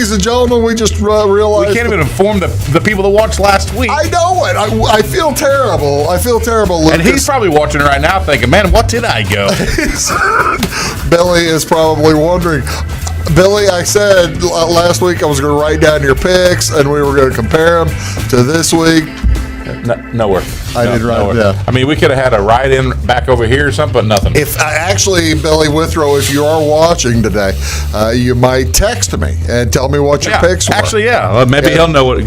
ladies and gentlemen, we just realized... We can't even inform the people that watched last week. I know it. I feel terrible. Lucas. And he's probably watching right now thinking, man, what did I go? Billy is probably wondering... Billy, I said last week I was going to write down your picks, and we were going to compare them to this week. Nowhere. I didn't write it down. I mean, we could have had a ride-in back over here or something, but nothing. Actually, Billy Withrow, if you are watching today, you might text me and tell me what your picks were. Actually, yeah. Maybe he'll know what he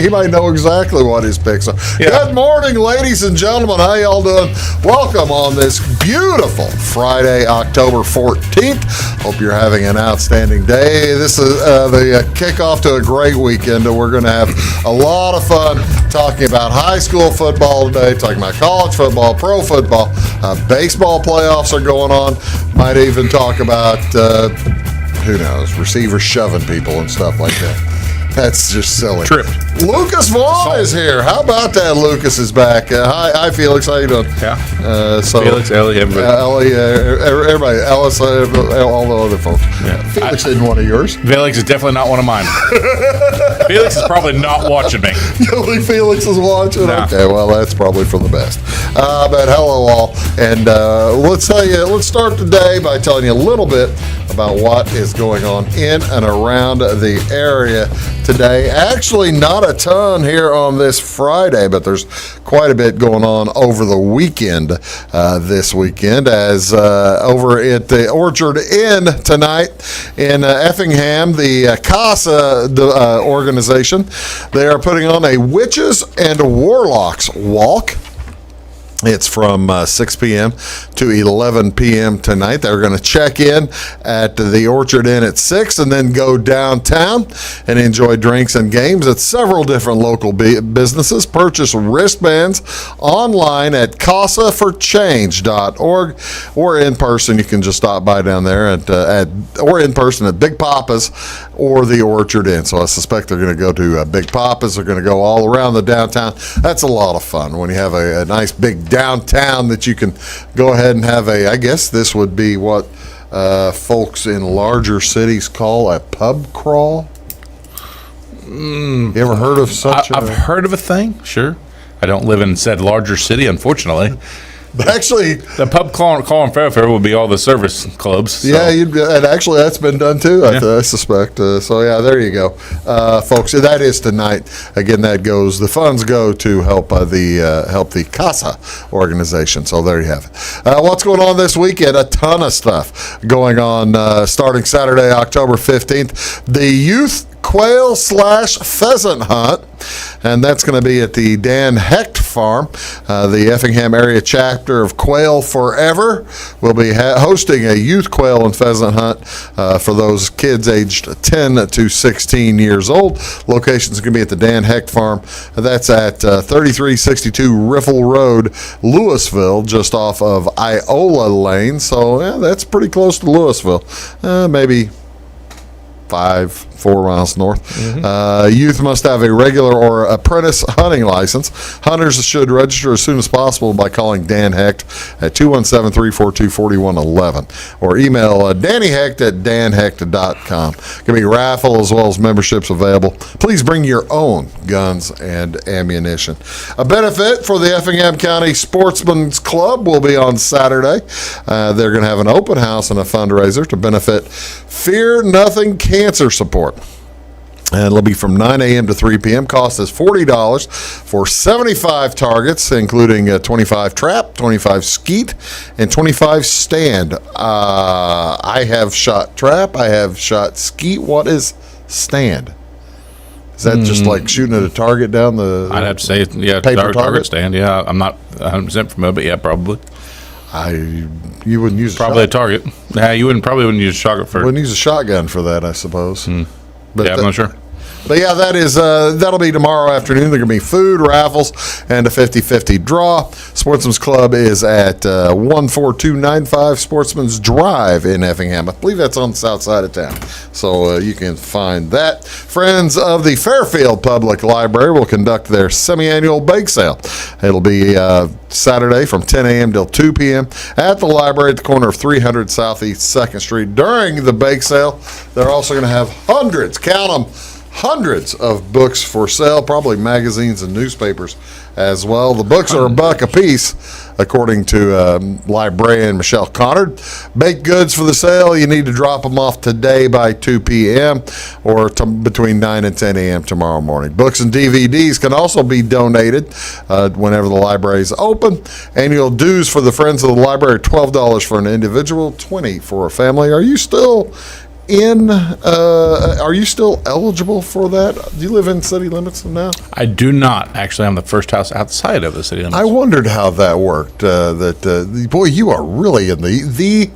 might know exactly what his picks are. Yeah. Good morning, ladies and gentlemen. How y'all doing? Welcome on this beautiful Friday, October 14th. Hope you're having an outstanding day. This is the kickoff to a great weekend. We're going to have a lot of fun talking about high school football today, talking about college football, pro football, baseball playoffs are going on. Might even talk about, who knows, receivers shoving people and stuff like that. That's just silly. Tripped. Lucas Vaughan is here. How about that? Lucas is back. Hi, Felix. How you doing? Yeah. Felix, Ellie, everybody. Everybody. Ellis, all the other folks. Yeah. Felix isn't one of yours. Felix is definitely not one of mine. Felix is probably not watching me. You don't think Felix is watching? No. Okay, well, that's probably for the best. But hello, all. And let's start today by telling you a little bit about what is going on in and around the area today. Actually, not a ton here on this Friday, but there's quite a bit going on over the weekend this weekend, as over at the Orchard Inn tonight in Effingham, the CASA organization, they are putting on a Witches and Warlocks walk. It's from 6 p.m. to 11 p.m. tonight. They're going to check in at the Orchard Inn at 6 and then go downtown and enjoy drinks and games at several different local businesses. Purchase wristbands online at casaforchange.org, or in person. You can just stop by down there or in person at Big Papa's or the Orchard Inn. So I suspect they're going to go to Big Papa's. They're going to go all around the downtown. That's a lot of fun when you have a nice big downtown that you can go ahead and have I guess this would be what folks in larger cities call a pub crawl. You ever heard of such I've heard of a thing, sure. I don't live in said larger city, unfortunately. But actually, the pub call and fair would be all the service clubs. So. Yeah, and actually that's been done too, I suspect. So yeah, there you go, folks. That is tonight. Again, the funds go to help the CASA organization. So there you have it. What's going on this weekend? A ton of stuff going on. Starting Saturday, October 15th, the youth quail / pheasant hunt, and that's going to be at the Dan Hecht Farm. The Effingham area chapter of Quail Forever will be hosting a youth quail and pheasant hunt for those kids aged 10 to 16 years old. Location's going to be at the Dan Hecht Farm. That's at 3362 Riffle Road, Louisville, just off of Iola Lane. So yeah, that's pretty close to Louisville. Maybe 4 miles north. Mm-hmm. Youth must have a regular or apprentice hunting license. Hunters should register as soon as possible by calling Dan Hecht at 217-342-4111 or email dannyhecht@danhecht.com. Going to be a raffle as well as memberships available. Please bring your own guns and ammunition. A benefit for the Effingham County Sportsman's Club will be on Saturday. They're going to have an open house and a fundraiser to benefit Fear Nothing Cancer Support. And it'll be from 9 a.m. to 3 p.m. Cost is $40 for 75 targets, including 25 trap, 25 skeet, and 25 stand. I have shot trap. I have shot skeet. What is stand? Is that just like shooting at a target down the I'd have to say, yeah, target stand. Yeah, I'm not 100% familiar, but yeah, probably. You wouldn't use probably a target. Yeah, you probably wouldn't use a shotgun for. Wouldn't use a shotgun for that, I suppose. But yeah, I'm not sure. But yeah, that'll be tomorrow afternoon. There are going to be food, raffles, and a 50-50 draw. Sportsman's Club is at 14295 Sportsman's Drive in Effingham. I believe that's on the south side of town. So you can find that. Friends of the Fairfield Public Library will conduct their semi-annual bake sale. It'll be Saturday from 10 a.m. till 2 p.m. at the library at the corner of 300 Southeast 2nd Street. During the bake sale, they're also going to have hundreds, count them, hundreds of books for sale, probably magazines and newspapers as well. The books are $1 a piece, according to librarian Michelle Connard. Baked goods for the sale, you need to drop them off today by 2 p.m. or between 9 and 10 a.m. tomorrow morning. Books and DVDs can also be donated whenever the library is open. Annual dues for the Friends of the Library are $12 for an individual, $20 for a family. Are you still eligible for that? Do you live in city limits now? I do not. Actually, I'm the first house outside of the city limits. I wondered how that worked. Boy, you are really in the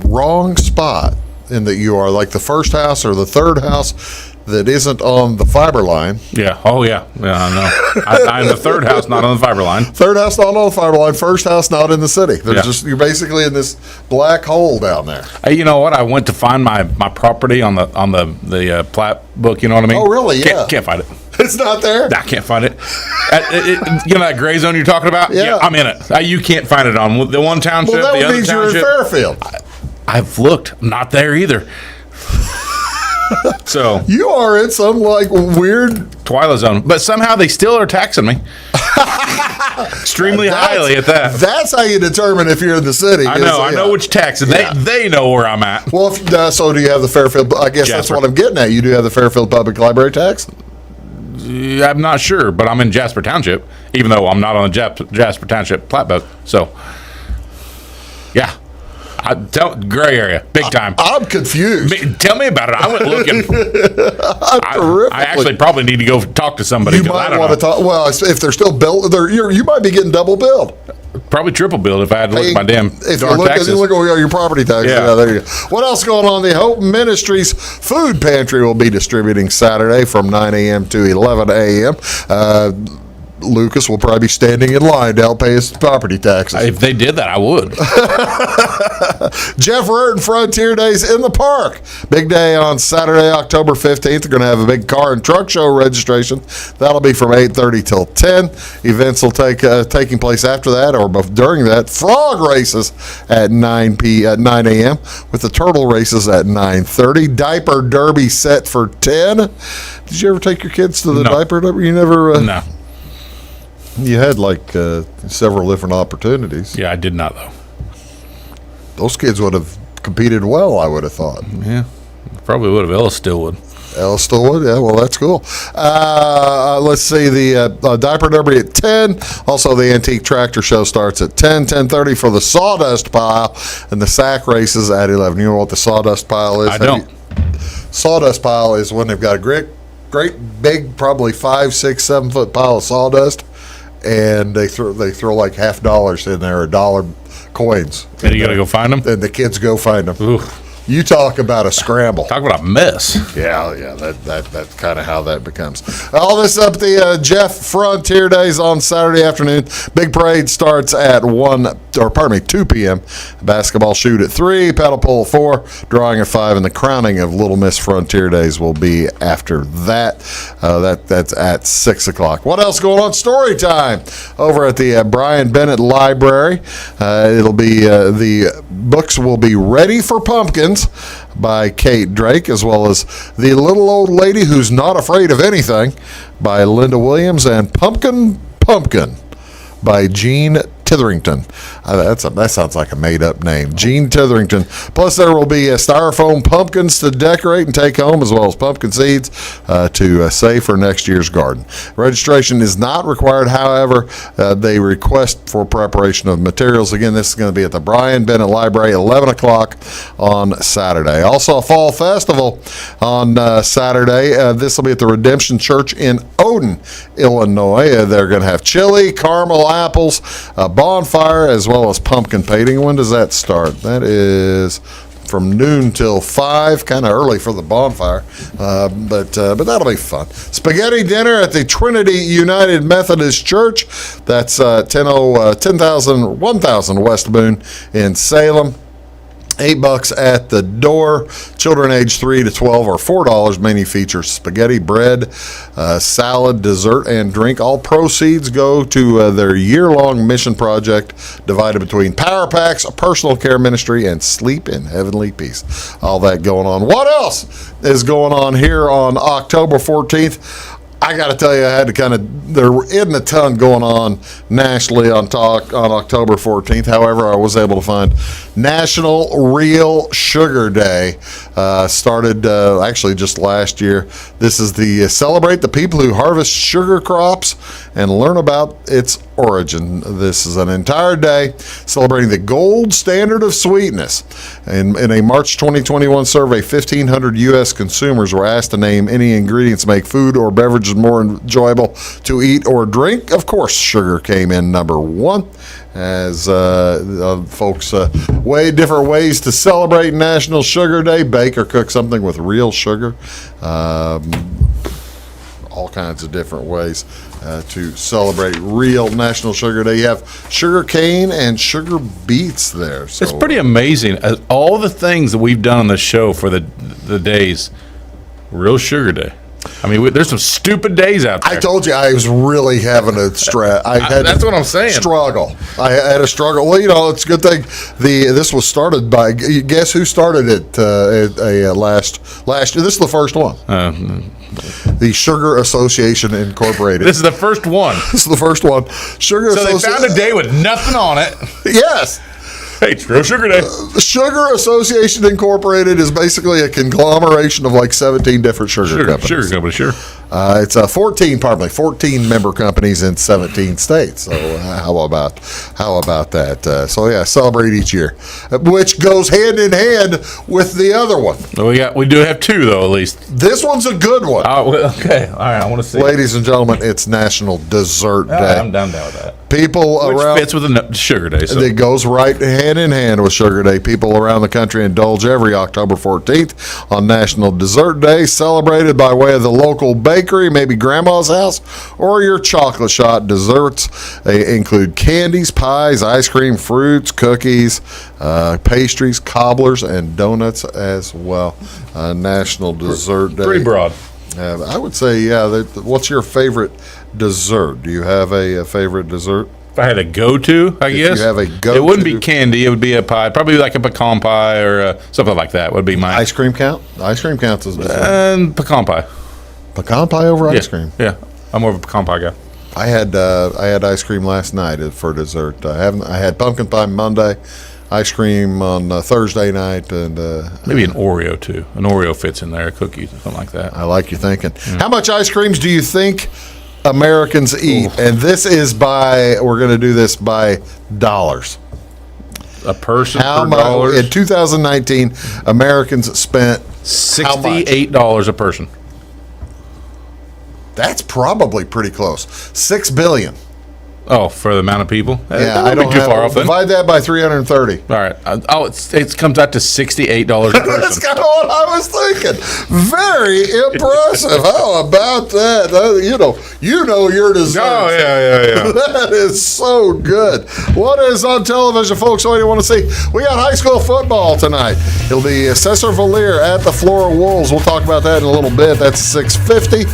wrong spot in that you are like the first house or the third house that isn't on the fiber line. Yeah. Oh, yeah. Yeah, I know. I'm the third house not on the fiber line. Third house not on the fiber line. First house not in the city. You're basically in this black hole down there. Hey, you know what? I went to find my property on the plat book. You know what I mean? Oh, really? Yeah. Can't find it. It's not there? I can't find it. You know that gray zone you're talking about? Yeah. I'm in it. You can't find it on the one township, well, that the other means township. You're in Fairfield. I've looked. Not there either. So you are in some like weird twilight zone, but somehow they still are taxing me extremely highly at that. That's how you determine if you're in the city. I know which tax, and they know where I'm at. Well, so do you have the Fairfield? I guess Jasper. That's what I'm getting at. You do have the Fairfield Public Library tax? I'm not sure, but I'm in Jasper Township, even though I'm not on the Jasper Township plat book. So, yeah. Gray area, big time. I'm confused. Tell me about it. I went looking. I actually probably need to go talk to somebody. You might want to talk. Well, if they're still billed, you might be getting double billed. Probably triple billed if I had to look at my damn taxes. You look at your property taxes. Yeah, there you go. What else going on? The Hope Ministries Food Pantry will be distributing Saturday from 9 a.m. to 11 a.m. Lucas will probably be standing in line to help pay his property taxes. If they did that, I would. Jeff Rurton Frontier Days in the Park. Big day on Saturday, October 15th. They're going to have a big car and truck show registration. That'll be from 8:30 till 10. Events will taking place after that or during that. Frog races at 9 a.m. with the turtle races at 9:30. Diaper Derby set for 10. Did you ever take your kids to the diaper derby? You never? No. You had several different opportunities. Yeah, I did not though. Those kids would have competed well, I would have thought. Yeah, probably would have. Ellis still would. Ellis still would? Yeah, well, that's cool. Let's see, the Diaper Derby at 10. Also, the Antique Tractor Show starts at 10:30 for the Sawdust Pile, and the sack races at 11. You know what the Sawdust Pile is? I don't. Sawdust Pile is when they've got a great big, probably 5, 6, 7 foot pile of sawdust, and they throw like $50 in there, $1 coins. And you got to go find them? And the kids go find them. Ooh. You talk about a scramble. Talk about a mess. Yeah, that's kind of how that becomes. All this up the Jeff Frontier Days on Saturday afternoon. Big parade starts at 2 p.m. Basketball shoot at 3, paddle pole at 4, drawing at 5, and the crowning of Little Miss Frontier Days will be after that. That's at 6 o'clock. What else going on? Story time over at the Brian Bennett Library. It'll be the books will be Ready for Pumpkins by Kate Drake, as well as The Little Old Lady Who's Not Afraid of Anything by Linda Williams, and Pumpkin by Jean Titherington. That sounds like a made-up name. Jean Titherington. Plus, there will be styrofoam pumpkins to decorate and take home, as well as pumpkin seeds to save for next year's garden. Registration is not required. However, they request for preparation of materials. Again, this is going to be at the Brian Bennett Library, 11 o'clock on Saturday. Also, a fall festival on Saturday. This will be at the Redemption Church in Odin, Illinois. They're going to have chili, caramel apples, bonfire, as well as pumpkin painting. When does that start? That is from noon till 5, kind of early for the bonfire, but that'll be fun. Spaghetti dinner at the Trinity United Methodist Church. That's 1000 West Boone in Salem. $8 at the door. Children age 3 to 12 are $4. Menu features spaghetti, bread, salad, dessert, and drink. All proceeds go to their year-long mission project divided between Power Packs, a personal care ministry, and Sleep in Heavenly Peace. All that going on. What else is going on here on October 14th? I got to tell you, I had to there isn't a ton going on nationally on October 14th. However, I was able to find National Real Sugar Day. Started actually just last year. This is the celebrate the people who harvest sugar crops and learn about its origin. This is an entire day celebrating the gold standard of sweetness. In a March 2021 survey, 1,500 U.S. consumers were asked to name any ingredients that make food or beverages more enjoyable to eat or drink. Of course, sugar came in number one, as folks different ways to celebrate National Sugar Day. Bake or cook something with real sugar. All kinds of different ways to celebrate real National Sugar Day. You have sugar cane and sugar beets there. So it's pretty amazing. All the things that we've done on the show for the days, Real Sugar Day. I mean, there's some stupid days out there. I told you I was really having a that's what I'm saying. Struggle. I had a struggle. Well, it's a good thing. This was started by. Guess who started it? Last year. This is the first one. The Sugar Association Incorporated. This is the first one. This is the first one. Sugar. So they found a day with nothing on it. Yes. Hey, it's Real Sugar Day. The Sugar Association Incorporated is basically a conglomeration of like 17 different sugar companies. Sugar company, sure. It's 14 member companies in 17 states. So how about that? So yeah, celebrate each year, which goes hand in hand with the other one. We do have two though, at least. This one's a good one. Okay, all right. I want to see. Ladies and gentlemen, it's National Dessert Day. I'm down with that. People Which around fits with the Sugar Day. So. It goes right hand in hand with Sugar Day. People around the country indulge every October 14th on National Dessert Day, celebrated by way of the local bakery, maybe grandma's house, or your chocolate shop. Desserts they include candies, pies, ice cream, fruits, cookies, pastries, cobblers, and donuts as well. National Dessert Day. Pretty broad. I would say, yeah. What's your favorite dessert? Do you have a favorite dessert? If I had a go-to, I guess. You have a go-to. It wouldn't be candy. It would be a pie. Probably like a pecan pie or something like that would be my... Ice cream count? Ice cream counts as dessert. And pecan pie. Pecan pie over ice cream? Yeah. I'm more of a pecan pie guy. I had ice cream last night for dessert. I had pumpkin pie Monday, ice cream on Thursday night, and maybe an Oreo too. An Oreo fits in there, cookies, something like that. I like your thinking. How much ice creams do you think Americans eat? Ooh. And this is we're going to do this by dollars. A person per dollar. In 2019, Americans spent $68 a person. That's probably pretty close. $6 billion. Oh, for the amount of people? Yeah, I don't be too far off then. Divide that by 330. All right. It comes out to $68 a person. That's kind of what I was thinking. Very impressive. How about that? You know your dessert. Oh, yeah. That is so good. What is on television, folks? What do you want to see? We got high school football tonight. It'll be Cesar Valier at the Flora Wolves. We'll talk about that in a little bit. That's 6:50.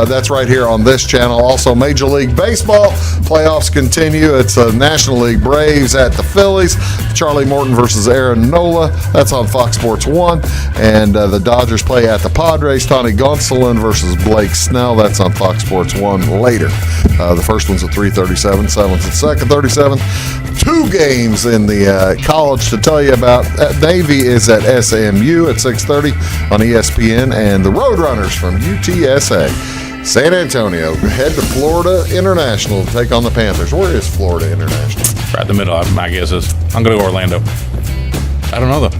That's right here on this channel. Also, Major League Baseball. Playoffs continue. It's the National League Braves at the Phillies. Charlie Morton versus Aaron Nola. That's on Fox Sports 1. And the Dodgers play at the Padres. Tony Gonsolin versus Blake Snell. That's on Fox Sports 1 later. The first one's at 3:37. Seventh and second 37. Two games in the college to tell you about. Navy is at SMU at 6:30 on ESPN. And the Roadrunners from UTSA. San Antonio head to Florida International to take on the Panthers. Where is Florida International? Right in the middle. My guess is I'm going to go Orlando. I don't know though.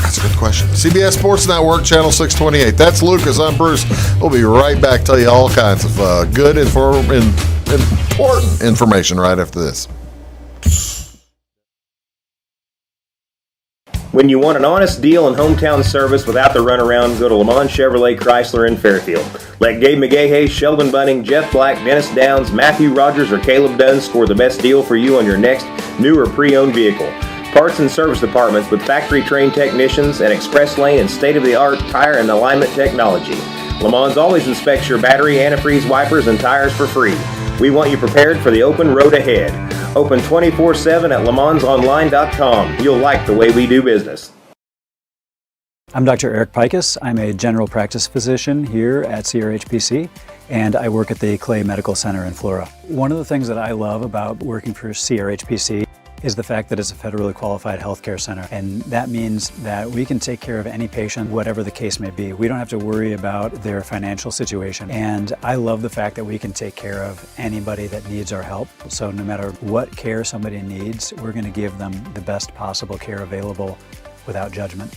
That's a good question. CBS Sports Network, Channel 628. That's Lucas. I'm Bruce. We'll be right back. Tell you all kinds of good, important information right after this. When you want an honest deal and hometown service without the runaround, go to Lamont Chevrolet Chrysler in Fairfield. Let Gabe McGahey, Sheldon Bunning, Jeff Black, Dennis Downs, Matthew Rogers, or Caleb Dunn score the best deal for you on your next new or pre-owned vehicle. Parts and service departments with factory-trained technicians and express lane and state-of-the-art tire and alignment technology. Lamont always inspects your battery, antifreeze, wipers, and tires for free. We want you prepared for the open road ahead. Open 24/7 at LeMansOnline.com. You'll like the way we do business. I'm Dr. Eric Pikus. I'm a general practice physician here at CRHPC, and I work at the Clay Medical Center in Flora. One of the things that I love about working for CRHPC is the fact that it's a federally qualified healthcare center, and that means that we can take care of any patient, whatever the case may be. We don't have to worry about their financial situation, and I love the fact that we can take care of anybody that needs our help. So no matter what care somebody needs, we're going to give them the best possible care available without judgment.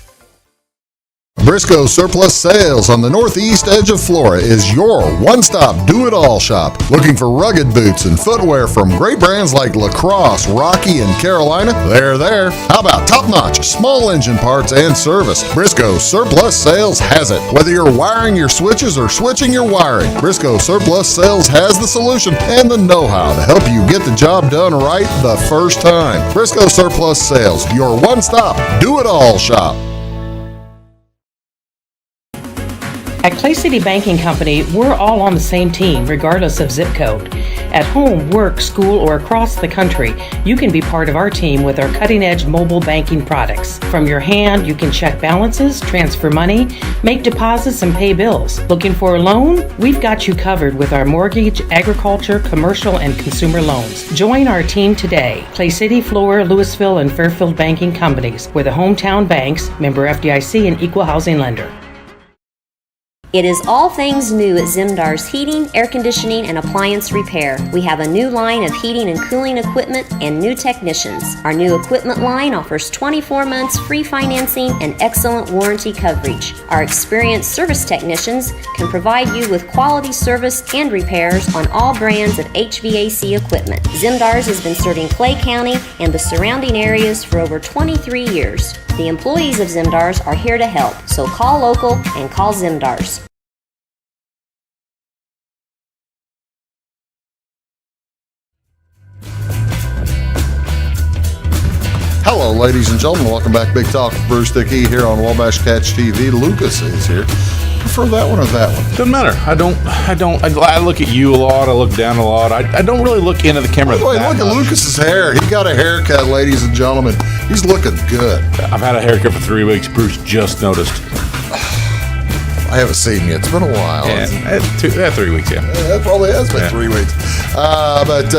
Briscoe Surplus Sales on the northeast edge of Flora is your one-stop do-it-all shop. Looking for rugged boots and footwear from great brands like Lacrosse, Rocky, and Carolina? They're there. How about top-notch small engine parts and service? Briscoe Surplus Sales has it. Whether you're wiring your switches or switching your wiring, Briscoe Surplus Sales has the solution and the know-how to help you get the job done right the first time. Briscoe Surplus Sales, your one-stop do-it-all shop. At Clay City Banking Company, we're all on the same team, regardless of zip code. At home, work, school, or across the country, you can be part of our team with our cutting-edge mobile banking products. From your hand, you can check balances, transfer money, make deposits, and pay bills. Looking for a loan? We've got you covered with our mortgage, agriculture, commercial, and consumer loans. Join our team today. Clay City, Flora, Louisville, and Fairfield Banking Companies. We're the hometown banks, member FDIC, and equal housing lender. It is all things new at Zimdar's Heating, Air Conditioning, and Appliance Repair. We have a new line of heating and cooling equipment and new technicians. Our new equipment line offers 24 months free financing and excellent warranty coverage. Our experienced service technicians can provide you with quality service and repairs on all brands of HVAC equipment. Zimdar's has been serving Clay County and the surrounding areas for over 23 years. The employees of Zimdar's are here to help, so call local and call Zimdar's. Hello, ladies and gentlemen. Welcome back. Big Talk with Bruce Dickey here on Wabash Catch TV. Lucas is here. Prefer that one or that one? Doesn't matter. I look at you a lot. I look down a lot. I don't really look into the camera. Look at Lucas's hair. He got a haircut, ladies and gentlemen. He's looking good. I've had a haircut for 3 weeks. Bruce just noticed. I haven't seen you. It's been a while. Yeah, 3 weeks, yeah. It probably has been 3 weeks. But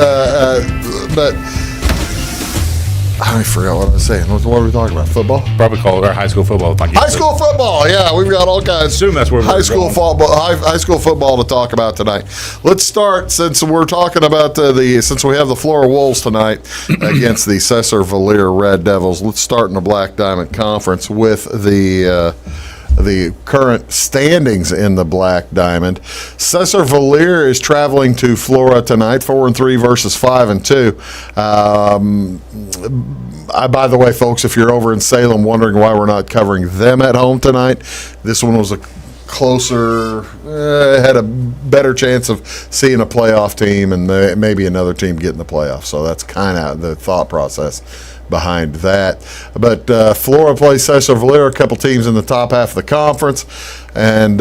I forgot what I was saying. What were we talking about? Football? Probably call it our high school football. High school football, yeah. We've got all kinds. Assume that's where high school football to talk about tonight. Let's start since we're talking about since we have the Flora Wolves tonight against the Cesar Valier Red Devils. Let's start in the Black Diamond Conference with the current standings in the Black Diamond. Cesar Valier is traveling to Flora tonight, 4-3 versus 5-2. By the way, folks, if you're over in Salem wondering why we're not covering them at home tonight, this one was a closer, had a better chance of seeing a playoff team and maybe another team getting the playoffs. So that's kind of the thought process behind that. But Flora plays Cesar Valier, a couple teams in the top half of the conference, and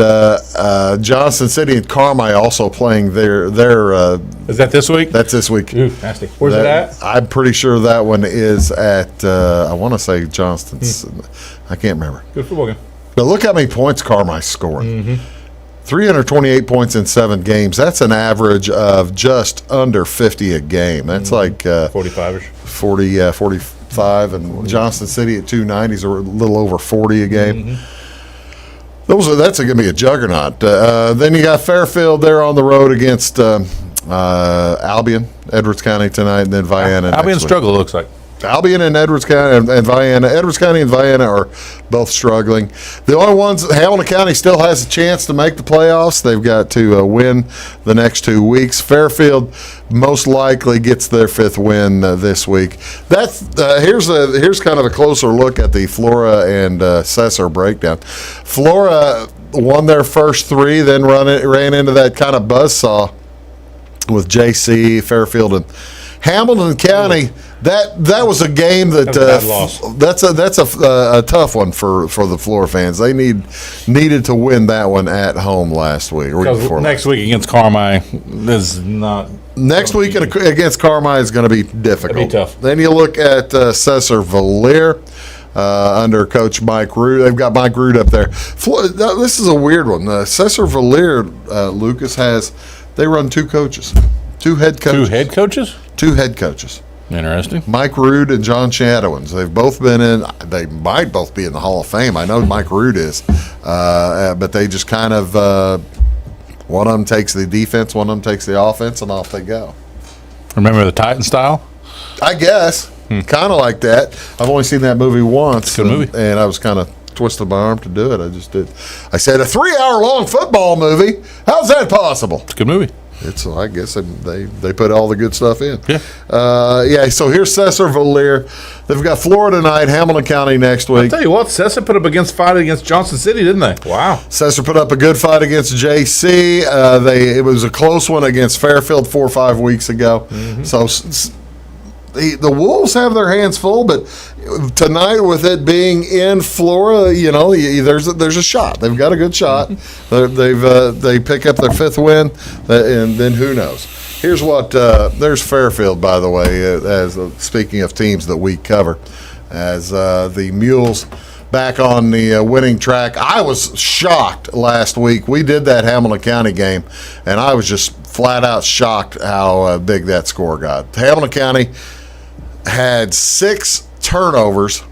Johnson City and Carmi also playing their. Is that this week? That's this week. Ooh, nasty. Where's it at? I'm pretty sure that one is at. I want to say Johnston's. I can't remember. Good football game. But look how many points Carmi's scoring. Mm-hmm. 328 points in 7 games. That's an average of just under 50 a game. That's like 45ish. 45, and Johnson City at 290s are a little over 40 a game. Mm-hmm. That's going to be a juggernaut. Then you got Fairfield there on the road against Albion, Edwards County tonight, and then Vienna. Albion struggle looks like. Albion and Edwards County and Vienna. Edwards County and Vienna are both struggling. The only ones, Hamilton County still has a chance to make the playoffs. They've got to win the next 2 weeks. Fairfield most likely gets their 5th win this week. That's here's kind of a closer look at the Flora and Cesar breakdown. Flora won their first 3, then ran into that kind of buzzsaw with JC, Fairfield, and Hamilton County. That was a game that that's a tough one for the Flora fans. They needed to win that one at home last week. Next week against Carmi is not. Next week against Carmi is going to be difficult. It'll be tough. Then you look at Cesar Valier. Under Coach Mike Root. They've got Mike Root up there. This is a weird one. Cesar Valier, Lucas, they run 2 coaches. 2 head coaches. 2 head coaches? 2 head coaches. Interesting. Mike Root and John Shadowins. They've both been in. They might both be in the Hall of Fame. I know Mike Root is, but they just kind of one of them takes the defense, one of them takes the offense, and off they go. Remember the Titan style? I guess kind of like that. I've only seen that movie once. Good movie. And I was kind of twisted my arm to do it. I just did. I said a 3-hour-long football movie. How's that possible? It's a good movie. I guess they put all the good stuff in. Yeah. So here's Cesar Valier. They've got Florida tonight, Hamilton County next week. I'll tell you what, Cesar put up fight against Johnson City, didn't they? Wow. Cesar put up a good fight against JC. It was a close one against Fairfield 4 or 5 weeks ago. Mm-hmm. So the Wolves have their hands full, but tonight with it being in Florida, there's a shot. They've got a good shot. They pick up their 5th win, and then who knows? Here's what there's Fairfield, by the way. Speaking of teams that we cover, as the Mules back on the winning track. I was shocked last week. We did that Hamilton County game, and I was just flat out shocked how big that score got. Hamilton County had 6 turnovers,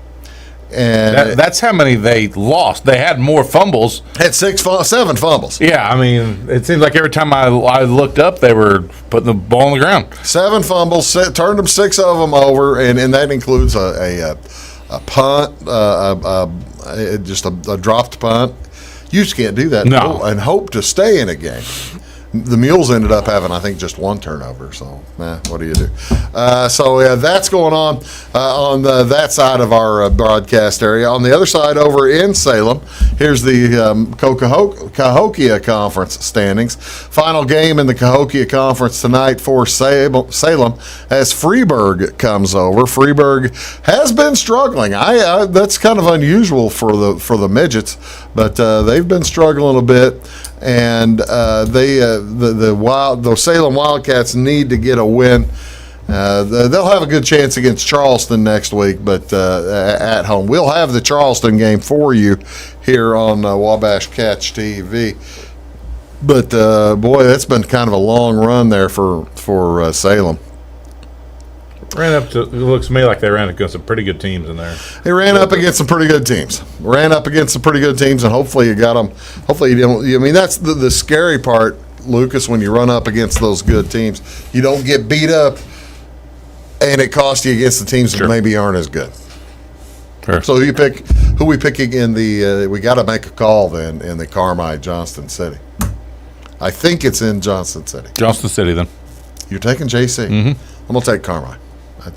and that's how many they lost. They had more fumbles. Had 7 fumbles. Yeah, I mean, it seems like every time I looked up, they were putting the ball on the ground. 7 fumbles, turned them 6 of them over, and that includes a punt, just a dropped punt. You just can't do that and hope to stay in a game. The Mules ended up having, I think, just 1 turnover. So, what do you do? That's going on that side of our broadcast area. On the other side, over in Salem, here's the Cahokia Conference standings. Final game in the Cahokia Conference tonight for Salem as Freeburg comes over. Freeburg has been struggling. That's kind of unusual for the midgets, but they've been struggling a bit. And the Salem Wildcats need to get a win. They'll have a good chance against Charleston next week, but at home. We'll have the Charleston game for you here on Wabash Catch TV. But boy, that's been kind of a long run there for Salem. It looks to me like they ran against some pretty good teams in there. They ran up against some pretty good teams. And hopefully you got them. Hopefully you don't. I mean, that's the scary part, Lucas, when you run up against those good teams. You don't get beat up, and it costs you against the teams that maybe aren't as good. Sure. So who we picking in the? We got to make a call then in the Carmi Johnston City. I think it's in Johnston City. Johnston City, then. You're taking JC. Mm-hmm. I'm gonna take Carmi. I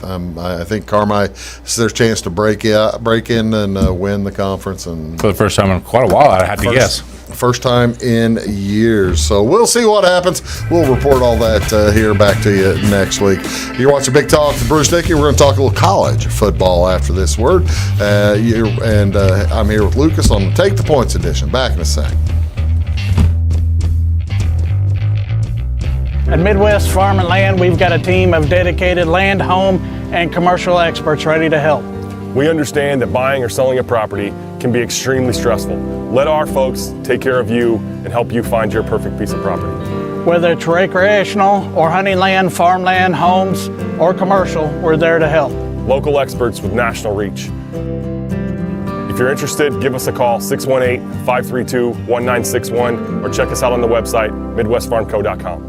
think Carmi is their chance to break in and win the conference, and for the first time in quite a while, I had to guess. First time in years. So we'll see what happens. We'll report all that here back to you next week. You're watching Big Talk with Bruce Dickey. We're going to talk a little college football after this word. I'm here with Lucas on the Take the Points edition. Back in a sec. At Midwest Farm and Land, we've got a team of dedicated land, home, and commercial experts ready to help. We understand that buying or selling a property can be extremely stressful. Let our folks take care of you and help you find your perfect piece of property. Whether it's recreational or hunting land, farmland, homes, or commercial, we're there to help. Local experts with national reach. If you're interested, give us a call, 618-532-1961, or check us out on the website, midwestfarmco.com.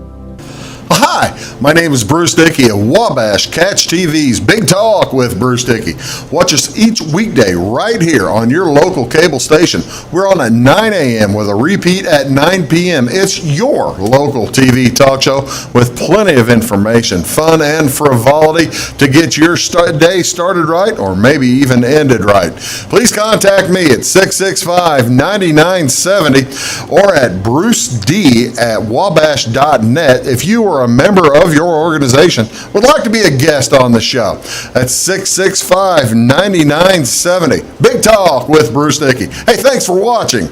Hi, my name is Bruce Dickey of Wabash Catch TV's Big Talk with Bruce Dickey. Watch us each weekday right here on your local cable station. We're on at 9 a.m. with a repeat at 9 p.m. It's your local TV talk show with plenty of information, fun, and frivolity to get your day started right or maybe even ended right. Please contact me at 665-9970 or at bruced@wabash.net if you or a member of your organization would like to be a guest on the show. That's 665-9970. Big Talk with Bruce Dickey. Hey, thanks for watching.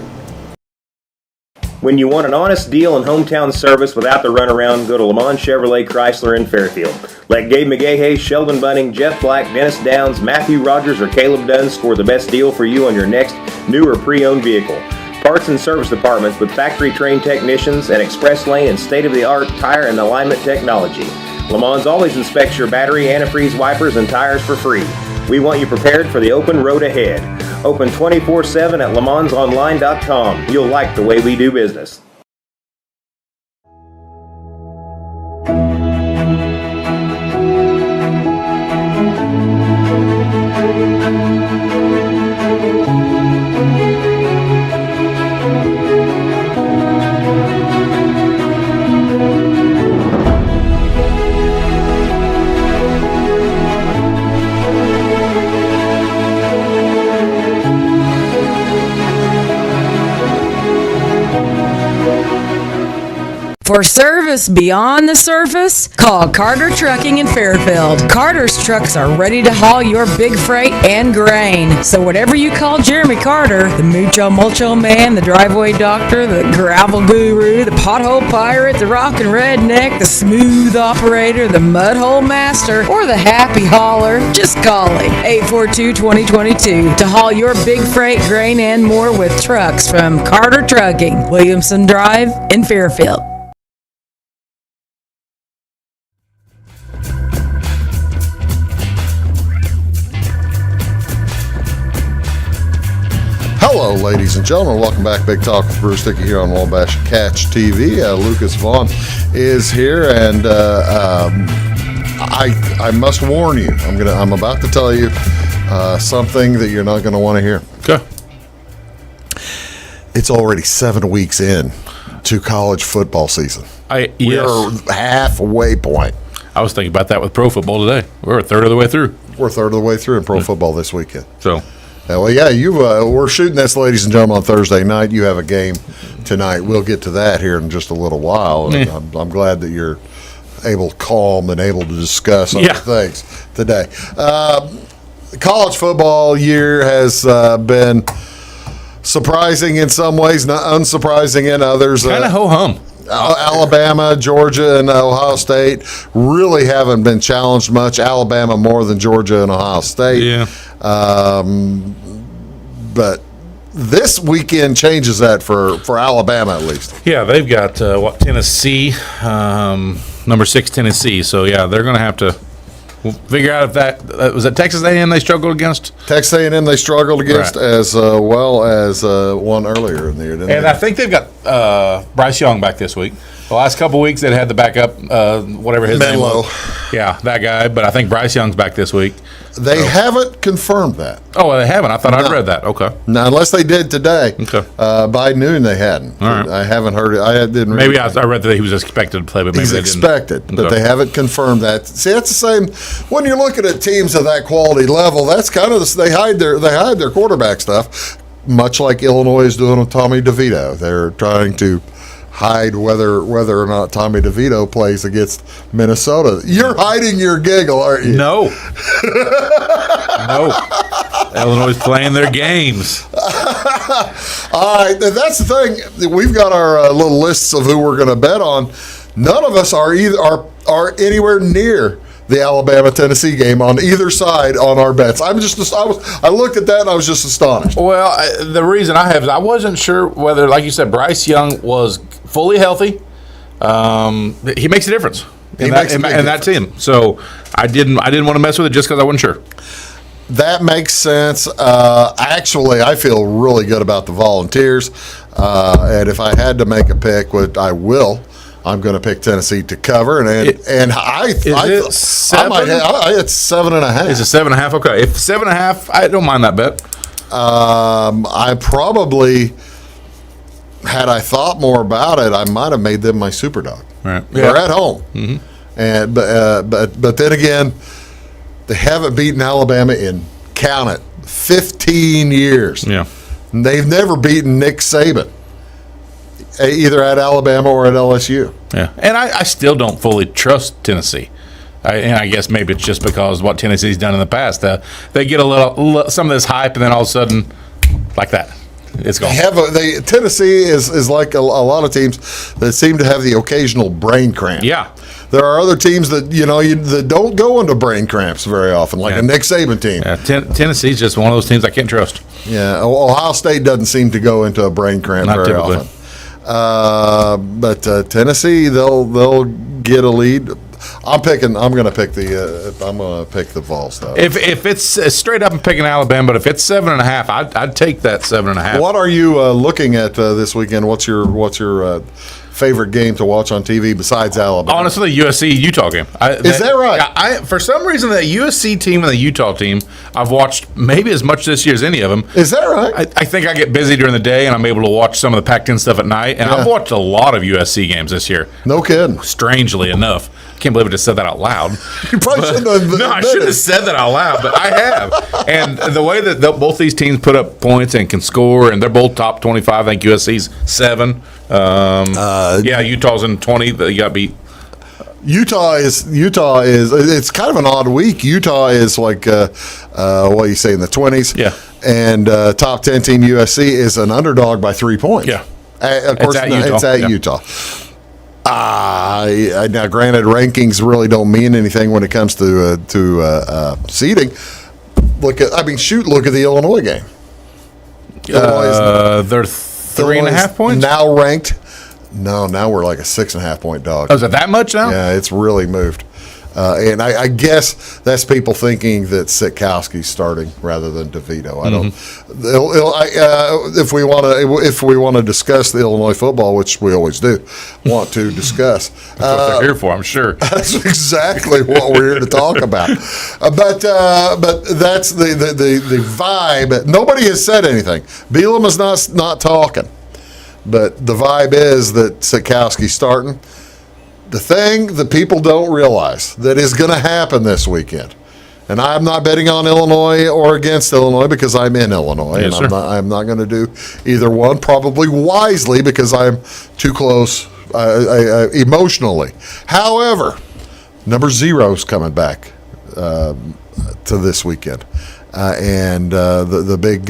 When you want an honest deal and hometown service without the runaround, go to Lamont Chevrolet Chrysler in Fairfield. Let Gabe McGahey, Sheldon Bunning, Jeff Black, Dennis Downs, Matthew Rogers, or Caleb Dunn score the best deal for you on your next new or pre-owned vehicle. Parts and service departments with factory-trained technicians and express lane and state-of-the-art tire and alignment technology. Lamont always inspects your battery, antifreeze, wipers, and tires for free. We want you prepared for the open road ahead. Open 24/7 at LaMonsOnline.com. You'll like the way we do business. For service beyond the surface, call Carter Trucking in Fairfield. Carter's trucks are ready to haul your big freight and grain. So whatever you call Jeremy Carter, the Mucho Mulcho Man, the driveway doctor, the gravel guru, the pothole pirate, the rockin' redneck, the smooth operator, the mudhole master, or the happy hauler, just call him. 842-2022 to haul your big freight, grain, and more with trucks from Carter Trucking, Williamson Drive in Fairfield. Hello, ladies and gentlemen. Welcome back. Big Talk with Bruce Dickey here on Wabash Catch TV. Lucas Vaughan is here, and I must warn you. I'm about to tell you something that you're not going to want to hear. Okay. It's already 7 weeks in to college football season. We're halfway point. I was thinking about that with pro football today. We're a third of the way through. We're a third of the way through in pro football this weekend. So. Well, yeah, we're shooting this, ladies and gentlemen, on Thursday night. You have a game tonight. We'll get to that here in just a little while. And I'm glad that you're calm and able to discuss other things today. The college football year has been surprising in some ways, not unsurprising in others. Kind of ho-hum. Alabama, Georgia, and Ohio State really haven't been challenged much. Alabama more than Georgia and Ohio State. Yeah. But this weekend changes that for Alabama at least. Yeah, they've got Tennessee, number 6 Tennessee. So yeah, they're going to have to figure out if that was it. Texas A&M they struggled against. Texas A&M they struggled against, right, as well as one earlier in the year. Didn't and they? I think they've got Bryce Young back this week. The last couple of weeks they'd had the backup, whatever his name was. Yeah, that guy. But I think Bryce Young's back this week. They haven't confirmed that. Oh, they haven't. I thought I'd read that. Okay. No, unless they did today. Okay. By noon they hadn't. All right. I haven't heard it. I didn't. Maybe I read that he was expected to play, but maybe he's they expected, didn't. but they haven't confirmed that. See, that's the same when you're looking at teams of that quality level. That's kind of they hide their quarterback stuff, much like Illinois is doing with Tommy DeVito. They're trying to hide whether or not Tommy DeVito plays against Minnesota. You're hiding your giggle, aren't you? No. No. Illinois is playing their games. All right, that's the thing. We've got our little lists of who we're going to bet on. None of us are anywhere near the Alabama-Tennessee game on either side on our bets. I looked at that and I was just astonished. Well, the reason I wasn't sure whether, like you said, Bryce Young was fully healthy. He makes a difference in that team. So I didn't want to mess with it just because I wasn't sure. That makes sense. Actually, I feel really good about the Volunteers. And if I had to make a pick, which I will, I'm going to pick Tennessee to cover, it's 7.5. It's a 7.5. Okay, if 7.5, I don't mind that bet. I probably, had I thought more about it, I might have made them my super dog. Right. They're at home, and but then again, they haven't beaten Alabama in, count it, 15 years. Yeah, and they've never beaten Nick Saban, either at Alabama or at LSU. Yeah, and I still don't fully trust Tennessee. And I guess maybe it's just because what Tennessee's done in the past. They get a little some of this hype, and then all of a sudden, like that, it's gone. Tennessee is like a lot of teams that seem to have the occasional brain cramp. Yeah. There are other teams that that don't go into brain cramps very often, like a Nick Saban team. Yeah, Tennessee's just one of those teams I can't trust. Yeah, Ohio State doesn't seem to go into a brain cramp Not very typically. often. But Tennessee, they'll get a lead. I'm going to pick the Vols though. If it's straight up and picking Alabama, but if it's 7.5, I'd take that 7.5. What are you looking at this weekend? What's your favorite game to watch on TV besides Alabama? Honestly, USC Utah game. Is that right? For some reason, the USC team and the Utah team, I've watched maybe as much this year as any of them. Is that right? I think I get busy during the day and I'm able to watch some of the Pac-10 stuff at night. And I've watched a lot of USC games this year. No kidding. Strangely enough. I can't believe I just said that out loud. You probably shouldn't have. No, I shouldn't have said that out loud, but I have. And the way that both these teams put up points and can score, and they're both top 25. I think USC's 7. Utah's in 20. They got beat. Utah is. It's kind of an odd week. Utah is like what do you say in the 20s? Yeah. And top 10 team USC is an underdog by 3 points. Yeah. Of course, it's at Utah. Now, granted, rankings really don't mean anything when it comes to seeding. Look at the Illinois game. They're 3.5 points now ranked. No, now we're like a 6.5 point dog. Oh, is it that much now? Yeah, it's really moved. And I guess that's people thinking that Sitkowski's starting rather than DeVito. I don't. If we want to discuss the Illinois football, which we always do, want to discuss. That's what they're here for, I'm sure. That's exactly what we're here to talk about. But that's the vibe. Nobody has said anything. Bielema is not talking, but the vibe is that Sitkowski's starting. The thing that people don't realize that is going to happen this weekend, and I'm not betting on Illinois or against Illinois because I'm in Illinois, yes, and I'm not going to do either one, probably wisely because I'm too close emotionally. However, number 0's coming back to this weekend, and the big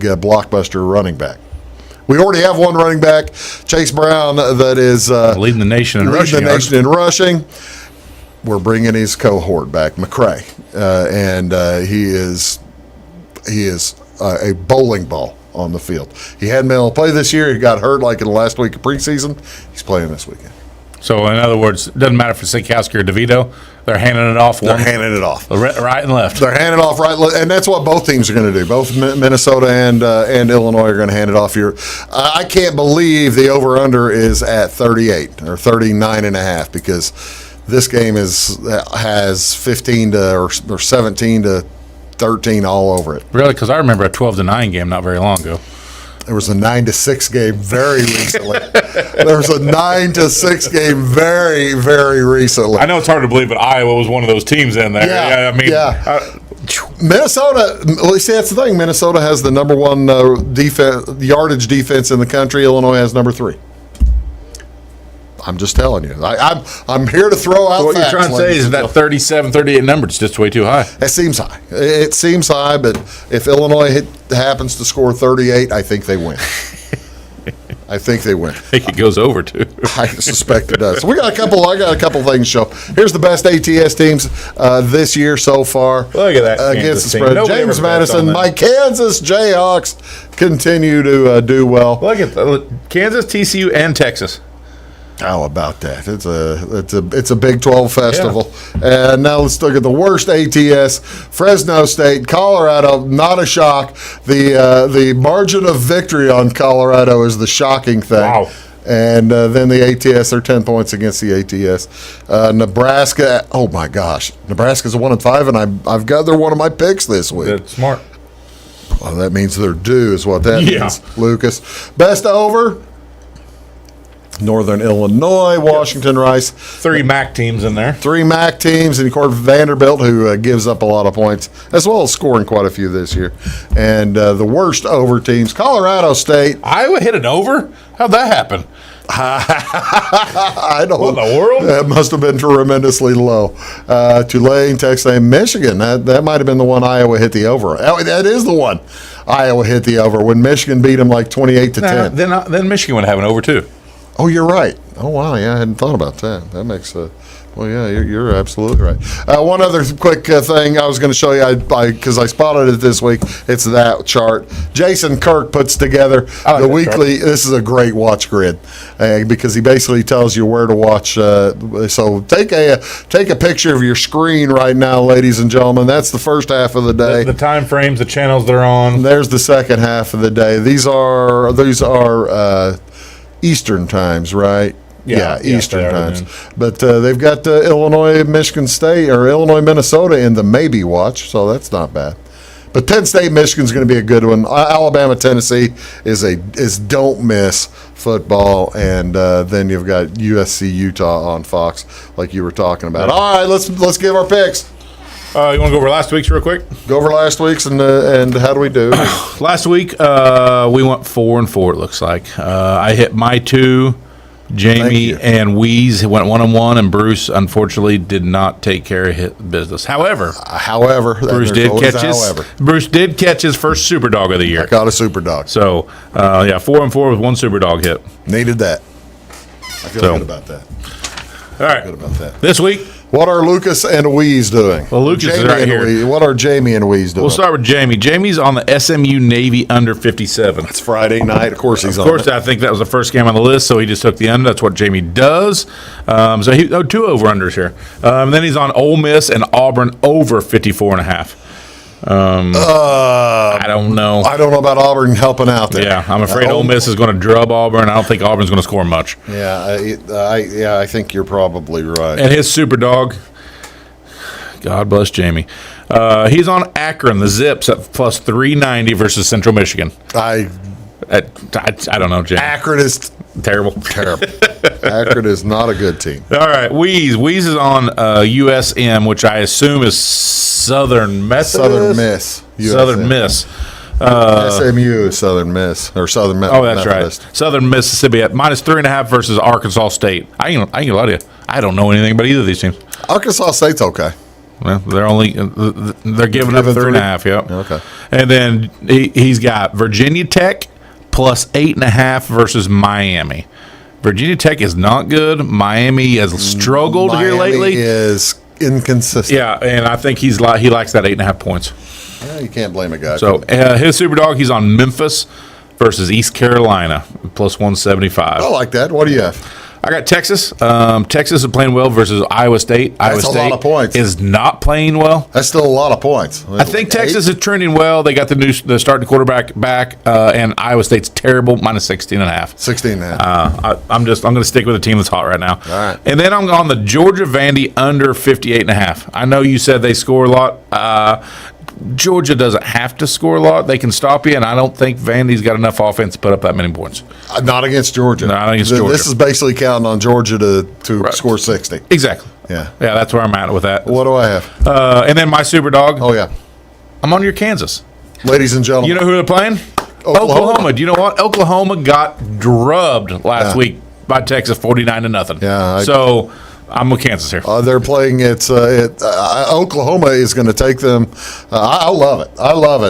blockbuster running back. We already have one running back, Chase Brown, that is leading the nation in rushing. We're bringing his cohort back, McCray, and he is a bowling ball on the field. He hadn't been able to play this year. He got hurt like in the last week of preseason. He's playing this weekend. So, in other words, it doesn't matter for Sitkowski or DeVito. They're handing it off. They're handing it off. Right and left. They're handing it off right, and that's what both teams are going to do. Both Minnesota and Illinois are going to hand it off here. I can't believe the over-under is at 38 or 39.5 because this game has 15 or 17 to 13 all over it. Really? Because I remember a 12-9 game not very long ago. There was a 9-6 game very recently. There was a 9-6 game very, very recently. I know it's hard to believe, but Iowa was one of those teams in there. Minnesota. See, that's the thing. Minnesota has the number 1 yardage defense in the country. Illinois has number 3. I'm just telling you. I'm here to throw out so what facts. You're trying to say is that 37, 38 number is just way too high. It seems high. It seems high, but if Illinois happens to score 38, I think they win. I think it goes over too. I suspect it does. So I got a couple things to show. Here's the best ATS teams this year so far. Look at that against the spread. James Madison, my Kansas Jayhawks continue to do well. Look at Kansas, TCU, and Texas. How about that? It's a Big 12 festival. Yeah. And now let's look at the worst ATS. Fresno State, Colorado, not a shock. The margin of victory on Colorado is the shocking thing. Wow. And then the ATS, they're 10 points against the ATS. Nebraska, oh my gosh. Nebraska's a 1-5, and I've got they're one of my picks this week. That's smart. Well, that means they're due is what that means, Lucas. Best over, Northern Illinois, Washington Rice. 3 MAC teams in there. 3 MAC teams, and of course Vanderbilt, who gives up a lot of points, as well as scoring quite a few this year. And the worst over teams, Colorado State. Iowa hit an over? How'd that happen? I don't know. What in the world? That must have been tremendously low. Tulane, Texas A&M, Michigan. That might have been the one Iowa hit the over. That is the one Iowa hit the over when Michigan beat them like 28-10. Then Michigan would have an over too. Oh, you're right. Oh, wow. Yeah, I hadn't thought about that. That makes well, yeah, you're absolutely right. One other quick thing I was going to show you, because I spotted it this week. It's that chart. Jason Kirk puts together the weekly. Chart. This is a great watch grid because he basically tells you where to watch. So take a picture of your screen right now, ladies and gentlemen. That's the first half of the day. The time frames, the channels they're on. There's the second half of the day. These are Eastern times, right? Yeah, Eastern times. But they've got Illinois, Michigan State, or Illinois, Minnesota in the maybe watch, so that's not bad. But Penn State, Michigan's going to be a good one. Alabama, Tennessee is don't miss football, and then you've got USC, Utah on Fox, like you were talking about. All right, let's give our picks. You want to go over last week's real quick? Go over last week's and how do we do? Last week we went 4-4. It looks like I hit my 2. Jamie and Weeze went 1-1, and Bruce unfortunately did not take care of his business. However, Bruce did catch his first super dog of the year. I caught a super dog. So 4-4 with 1 super dog hit. Needed that. I feel good about that. All right, good about that. This week, what are Lucas and Weeze doing? Well, Lucas is right here. What are Jamie and Weeze doing? We'll start with Jamie. Jamie's on the SMU Navy under 57. It's Friday night. Of course he's on. Of course, I think that was the first game on the list, so he just took the under. That's what Jamie does. So he 2 over-unders here. Then he's on Ole Miss and Auburn over 54.5. I don't know. I don't know about Auburn helping out there. Yeah, I'm afraid Ole Miss is going to drub Auburn. I don't think Auburn's going to score much. I think you're probably right. And his super dog, God bless Jamie. He's on Akron, the Zips at plus 390 versus Central Michigan. I don't know, Jamie. Akron is terrible. Akron is not a good team. All right, Weeze. Weeze is on USM, which I assume is Southern Methodist? Southern Miss. USM. Southern Miss. SMU is Southern Miss or Southern Methodist. Oh, that's right. Southern Mississippi at minus 3.5 versus Arkansas State. I ain't gonna lie to you. I don't know anything about either of these teams. Arkansas State's okay. Well, they're giving up 3.5. Yep. Okay. And then he's got Virginia Tech plus 8.5 versus Miami. Virginia Tech is not good. Miami has struggled here lately. Is inconsistent. Yeah, and I think he likes that 8.5 points. Yeah, you can't blame a guy. So his super dog, he's on Memphis versus East Carolina plus 175. I like that. What do you have? I got Texas. Texas is playing well versus Iowa State. That's a lot of points. Is not playing well. That's still a lot of points. I think Texas is trending well. They got the starting quarterback back, and Iowa State's terrible, minus 16.5. 16.5. I'm going to stick with a team that's hot right now. All right. And then I'm on the Georgia Vandy under 58.5. I know you said they score a lot. Georgia doesn't have to score a lot. They can stop you, and I don't think Vandy's got enough offense to put up that many points. Not against Georgia. Not against Georgia. This is basically counting on Georgia to score 60. Exactly. Yeah, that's where I'm at with that. What do I have? And then my super dog. Oh, yeah. I'm on your Kansas. Ladies and gentlemen. You know who they're playing? Oklahoma. Do you know what? Oklahoma got drubbed last week by Texas 49-0. Yeah. So I'm with Kansas here. They're playing Oklahoma is going to take them. I love it.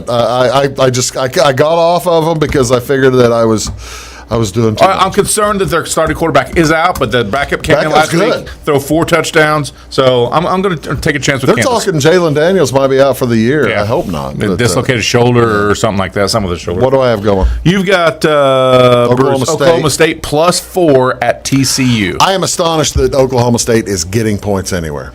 I got off of them because I figured that I was doing too much. I'm concerned that their starting quarterback is out, but the backup came in last week, throw 4 touchdowns. So I'm going to take a chance with Kansas. They're talking Jalen Daniels might be out for the year. Yeah. I hope not. Dislocated shoulder or something like that. Some of the shoulder. What do I have going? You've got Oklahoma State plus 4 at TCU. I am astonished that Oklahoma State is getting points anywhere.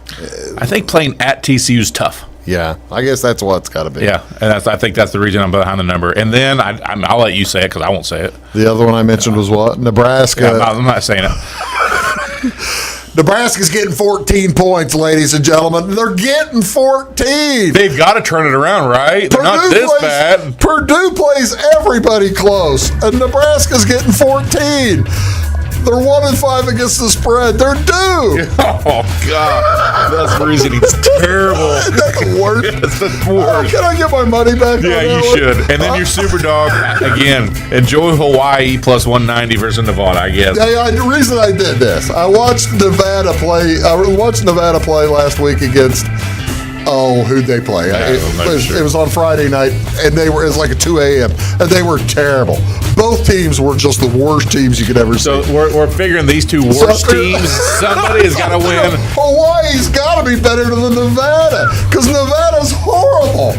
I think playing at TCU is tough. Yeah, I guess that's what it's got to be. Yeah, and I think that's the reason I'm behind the number. And then I'll let you say it because I won't say it. The other one I mentioned was what? Nebraska. Yeah, I'm not saying it. Nebraska's getting 14 points, ladies and gentlemen. They're getting 14. They've got to turn it around, right? They're not this bad. Purdue plays everybody close, and Nebraska's getting 14. They're 1-5 against the spread. They're due. Oh, God. That's reasoning's terrible. Isn't that the worst? It's the worst. Can I get my money back? Yeah, you should. And then your super dog, again, enjoy Hawaii plus 190 versus Nevada, I guess. Yeah, the reason I did this, I watched Nevada play. I watched Nevada play last week against. Oh, who'd they play? It was on Friday night, and it was like at 2 a.m., and they were terrible. Both teams were just the worst teams you could ever see. So we're figuring these two worst teams, somebody has got to win. Hawaii's got to be better than Nevada, because Nevada's horrible.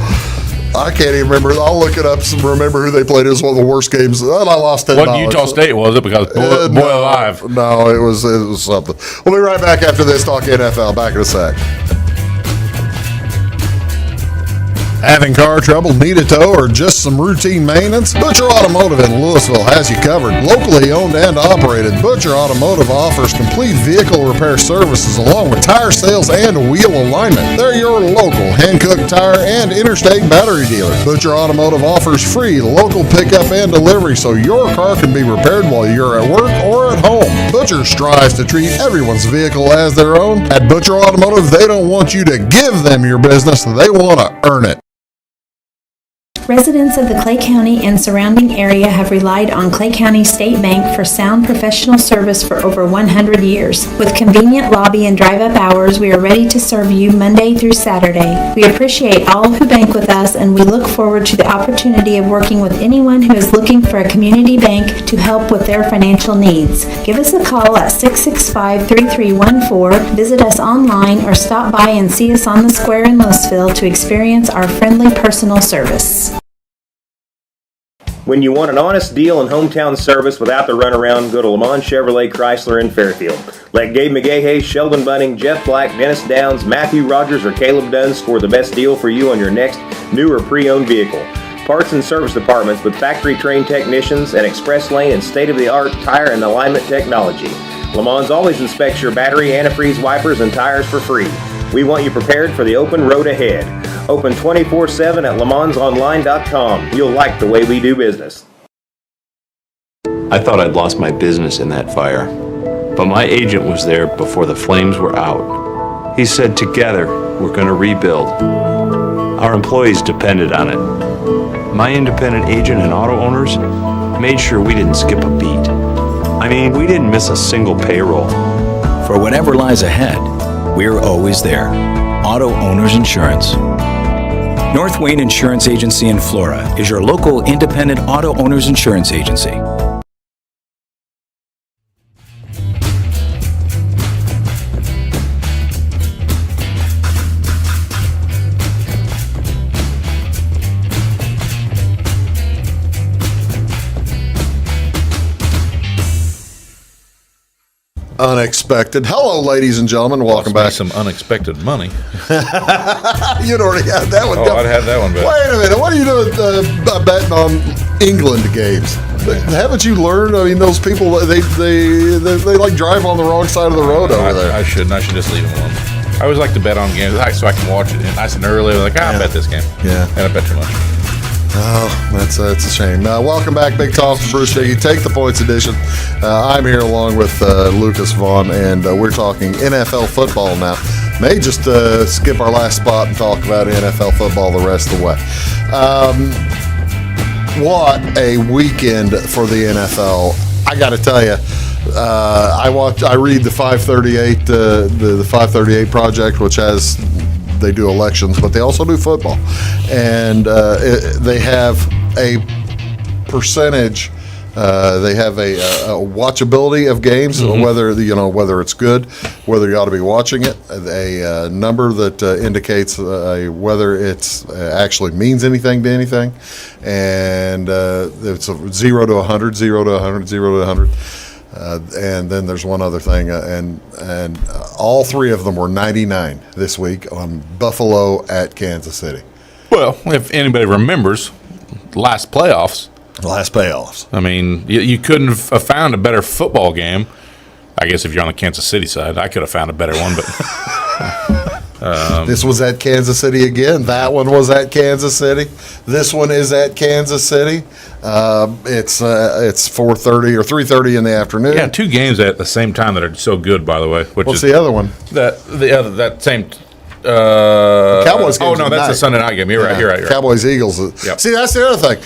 I can't even remember. I'll look it up and remember who they played. It was one of the worst games. And I lost $10. What Utah State was it? Because Boy Alive. No, it was something. We'll be right back after this. Talk NFL. Back in a sec. Having car trouble, need a tow, or just some routine maintenance? Butcher Automotive in Louisville has you covered. Locally owned and operated, Butcher Automotive offers complete vehicle repair services along with tire sales and wheel alignment. They're your local hand-cooked tire and interstate battery dealer. Butcher Automotive offers free local pickup and delivery so your car can be repaired while you're at work or at home. Butcher strives to treat everyone's vehicle as their own. At Butcher Automotive, they don't want you to give them your business, they want to earn it. Residents of the Clay County and surrounding area have relied on Clay County State Bank for sound professional service for over 100 years. With convenient lobby and drive-up hours, we are ready to serve you Monday through Saturday. We appreciate all who bank with us, and we look forward to the opportunity of working with anyone who is looking for a community bank to help with their financial needs. Give us a call at 665-3314, visit us online, or stop by and see us on the square in Louisville to experience our friendly personal service. When you want an honest deal and hometown service without the runaround, go to Lamont Chevrolet Chrysler in Fairfield. Let Gabe McGahey, Sheldon Bunning, Jeff Black, Dennis Downs, Matthew Rogers, or Caleb Dunn score the best deal for you on your next new or pre-owned vehicle. Parts and service departments with factory-trained technicians and express lane and state-of-the-art tire and alignment technology. Lamont's always inspects your battery, antifreeze, wipers, and tires for free. We want you prepared for the open road ahead. Open 24/7 at LaMonsOnline.com. You'll like the way we do business. I thought I'd lost my business in that fire, but my agent was there before the flames were out. He said, together, we're going to rebuild. Our employees depended on it. My independent agent and auto owners made sure we didn't skip a beat. I mean, we didn't miss a single payroll. For whatever lies ahead, we're always there. Auto Owners Insurance. North Wayne Insurance Agency in Flora is your local independent auto owners insurance agency. Unexpected. Hello, ladies and gentlemen. Welcome back. Some unexpected money. You'd already had that one. I'd have that one back. Wait a minute. What are you doing betting on England games? Haven't you learned? I mean, those people, they like drive on the wrong side of the road over there. I shouldn't. I should just leave them alone. I always like to bet on games so I can watch it nice and early. I bet this game. Yeah. And I bet too much. Oh, that's a shame. Welcome back, Big Tom from Bruce Dickey. Take the Points edition. I'm here along with Lucas Vaughan, and we're talking NFL football now. May just skip our last spot and talk about NFL football the rest of the way. What a weekend for the NFL! I got to tell you, I read the 538, the 538 Project, which has. They do elections, but they also do football, and they have a percentage. They have a watchability of games, whether it's good, whether you ought to be watching it. A number that indicates whether it's actually means anything to anything, and it's a 0 to 100, 0 to 100, 0 to 100. And then there's one other thing, and all three of them were 99 this week on Buffalo at Kansas City. Well, if anybody remembers, last playoffs. I mean, you couldn't have found a better football game. I guess if you're on the Kansas City side, I could have found a better one, but this was at Kansas City again. That one was at Kansas City. This one is at Kansas City. It's 4:30 or 3:30 in the afternoon. yeah, two games at the same time that are so good. By the way, What's the other one? that same? Cowboys Oh game's no, at that's night. a Sunday night game. You're right. You're right. Cowboys Eagles. Yep. See, that's the other thing.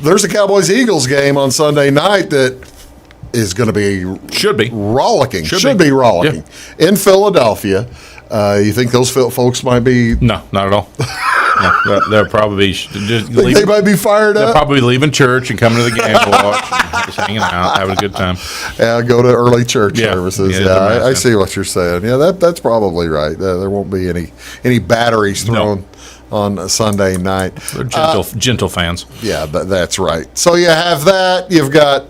There's a Cowboys Eagles game on Sunday night that is going to be Should be rollicking. Should be rollicking in Philadelphia. You think those folks might be? No, not at all. No, they'll probably just They might be fired They'll up. probably leaving church and coming to the game to watch, and just hanging out, having a good time. Yeah, go to early church Yeah. services. Yeah, Yeah, doesn't matter. I see what you're saying. Yeah, that's probably right. There won't be any batteries thrown on a Sunday night. They're gentle fans. Yeah, that's right. So you have that. You've got.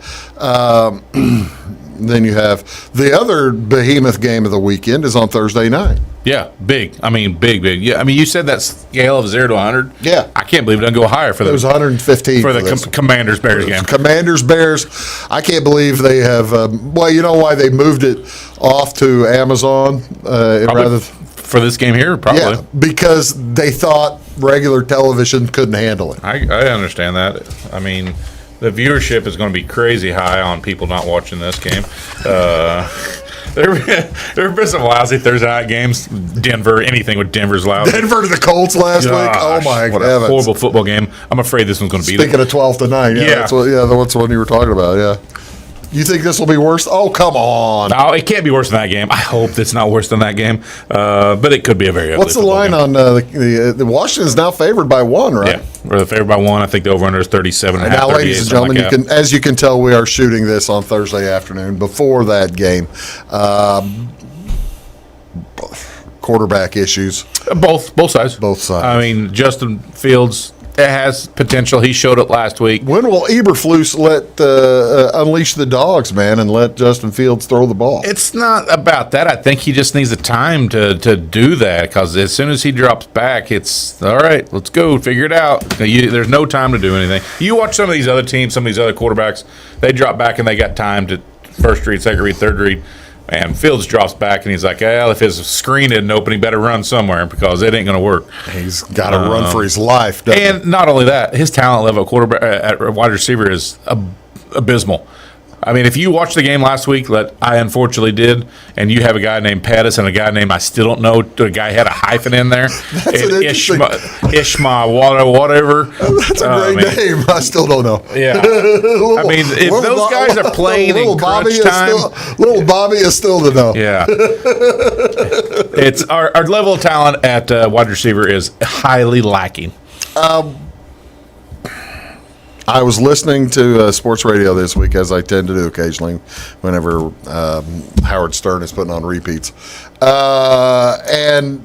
Then you have the other behemoth game of the weekend is on Thursday night. Yeah, big. I mean, big. Yeah, I mean, you said that scale of 0 to 100. Yeah. I can't believe it doesn't go higher for It was 115 for the this. Commanders Bears game. Commanders Bears. I can't believe they have. Well, you know why they moved it off to Amazon rather. For this game here, probably. Yeah, because they thought regular television couldn't handle it. I understand that. I mean, the viewership is going to be crazy high on people not watching this game. There have been some lousy Thursday night games. Denver, anything with Denver's lousy. Denver to the Colts last week. Oh my what heavens! a horrible football game. I'm afraid this one's going to be. Speaking of 12 to 9, Yeah. that's the one you were talking about. Yeah, you think this will be worse? Oh, come on! No, it can't be worse than that game. I hope it's not worse than that game, but it could be a very ugly. What's the line on the Washington's now favored by 1, right? Yeah, we're favored by 1. I think the over/under is 37 and a half. Now, ladies and 38, something gentlemen, like that. as you can tell, we are shooting this on Thursday afternoon before that game. Quarterback issues. Both sides. Both sides. I mean, Justin Fields has potential. He showed it last week. When will Eberflus let unleash the dogs, man, and let Justin Fields throw the ball? It's not about that. I think he just needs the time to do that, because as soon as he drops back, it's all right. Let's go figure it out. There's no time to do anything. You watch some of these other teams, some of these other quarterbacks. They drop back and they got time to first read, second read, third read. And Fields drops back and he's like, well, if his screen isn't open, he better run somewhere because it ain't going to work. He's got to run for his life. And not only that, his talent level at quarterback at wide receiver is abysmal. I mean, if you watched the game last week, that I unfortunately did, and you have a guy named Pettis and a guy named I still don't know, the guy had a hyphen in there. That's an interesting. Ishma, whatever. That's a great name. I still don't know. Yeah. I mean, if those guys are playing in crunch time. Little Bobby is still to know. Yeah. It's our level of talent at wide receiver is highly lacking. I was listening to sports radio this week, as I tend to do occasionally whenever Howard Stern is putting on repeats. And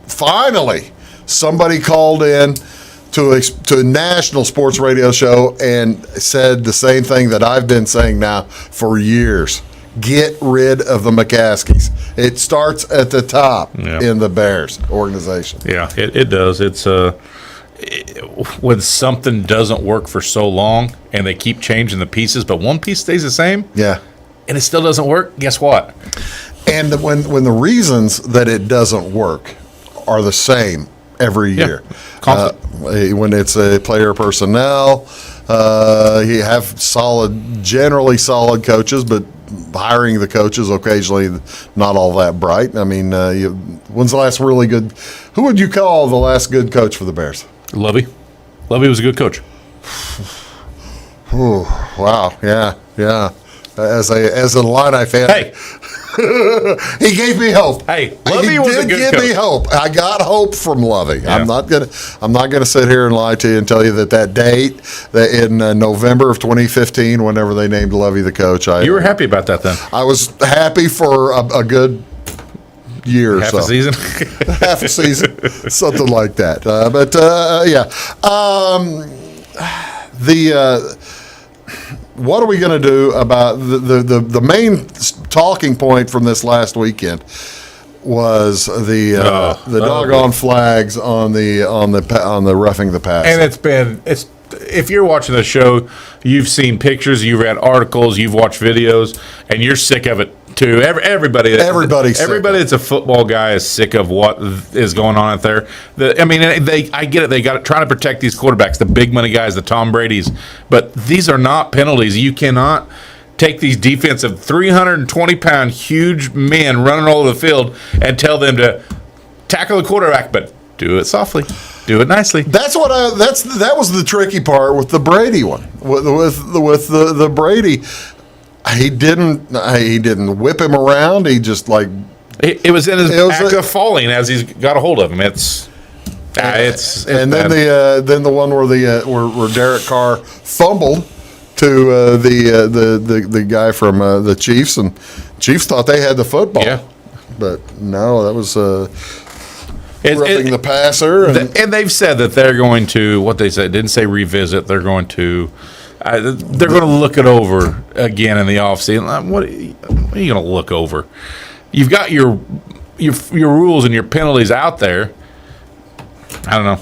finally, somebody called in to a national sports radio show and said the same thing that I've been saying now for years. Get rid of the McCaskies. It starts at the top in the Bears organization. Yeah, it does. It's when something doesn't work for so long and they keep changing the pieces, but one piece stays the same. Yeah. And it still doesn't work. Guess what? And when the reasons that it doesn't work are the same every year. When it's a player personnel, you have generally solid coaches, but hiring the coaches occasionally not all that bright. I mean, when's the last really good? Who would you call the last good coach for the Bears? Lovey. Lovey was a good coach. Ooh, wow. Yeah. As a Illini fan, hey, he gave me hope. Hey, Lovey was a good coach. He did give me hope. I got hope from Lovey. Yeah. I'm not gonna sit here and lie to you and tell you that date that in November of 2015, whenever they named Lovey the coach, you were happy about that then. I was happy for a good year or so. Half a season? Half a season, something like that. what are we going to do about the main talking point from this last weekend was the doggone flags on the roughing the passer. And it's if you're watching the show, you've seen pictures, you've read articles, you've watched videos, and you're sick of it too. Everybody that's a football guy is sick of what is going on out there. I get it. They got trying to protect these quarterbacks, the big money guys, the Tom Brady's, but these are not penalties. You cannot take these defensive 320-pound huge men running all over the field and tell them to tackle the quarterback, but do it softly. Do it nicely. That was the tricky part with the Brady one. With the Brady, he didn't whip him around. He just it was in his act of falling as he's got a hold of him. It's then the one where Derek Carr fumbled to the guy from the Chiefs, and Chiefs thought they had the football. Yeah, but no, that was. Roughing the passer, and they've said that they're going to what they said didn't say revisit. They're going to look it over again in the offseason. What are you going to look over? You've got your rules and your penalties out there. I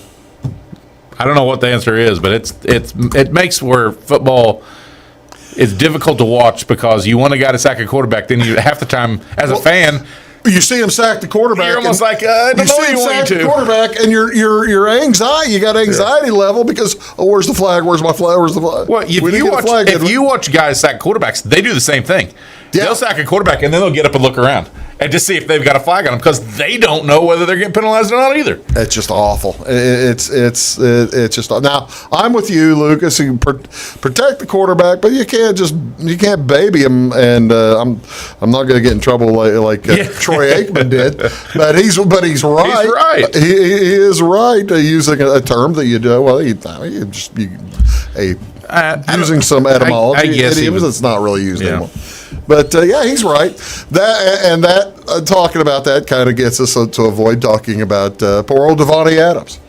don't know what the answer is, but it makes where football is difficult to watch because you want a guy to sack a quarterback, then you half the time as a fan. You see him sack the quarterback. You're almost like, I don't know you see him sack the quarterback, and your anxiety, you got anxiety level because, where's the flag? Where's my flag? Where's the flag? Well, if you watch guys sack quarterbacks, they do the same thing. Yeah. They'll sack a quarterback, and then they'll get up and look around and just see if they've got a flag on them because they don't know whether they're getting penalized or not either. It's just awful. It's just now. I'm with you, Lucas. You protect the quarterback, but you can't baby him. And I'm not going to get in trouble like Troy Aikman did. But he's right. He's right. He is right using a term that you do. Well, using some etymology. I guess idioms that's not really used anymore. But he's right. Talking about that kind of gets us to avoid talking about poor old Devontae Adams.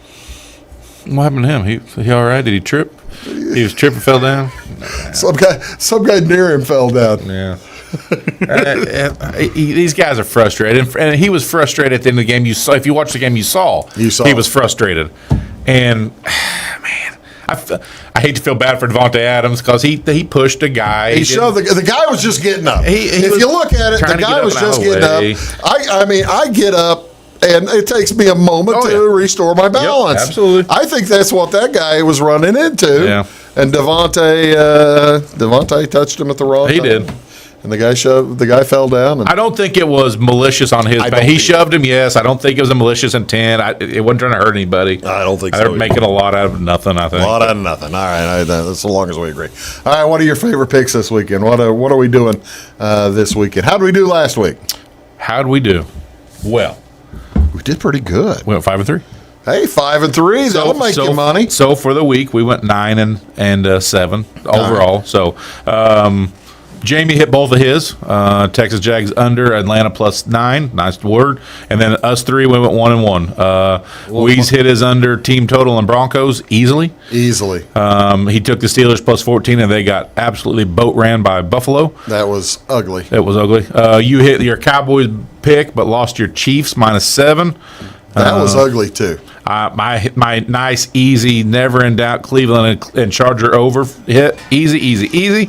What happened to him? He all right? Did he trip? He was tripping, fell down. Some guy near him fell down. Yeah. These guys are frustrated, and he was frustrated at the end of the game. You saw if you watched the game, you saw he was frustrated, and man. I hate to feel bad for Devontae Adams because he pushed a guy. He shoved the guy was just getting up. If you look at it, the guy was just getting up. I get up, and it takes me a moment to restore my balance. Yep, absolutely. I think that's what that guy was running into. Yeah. And Devontae touched him at the wrong time. He did. And the guy fell down. And I don't think it was malicious on his part. He shoved him, yes. I don't think it was a malicious intent. It wasn't trying to hurt anybody. I don't think so. They're making a lot out of nothing, I think. A lot out of nothing. All right, that's so long as we agree. All right, what are your favorite picks this weekend? What are we doing this weekend? How did we do last week? How did we do? Well, we did pretty good. We went 5-3. Hey, 5-3. That'll make you money. So for the week, we went 9 and 7 overall. Right. So Jamie hit both of his. Texas Jags under, Atlanta +9. Nice word. And then us three, we went 1-1. Weeze hit his under team total and Broncos easily. He took the Steelers +14, and they got absolutely boat ran by Buffalo. That was ugly. You hit your Cowboys pick, but lost your Chiefs -7. That was ugly too. My nice, easy, never in doubt Cleveland and Charger over hit. Easy.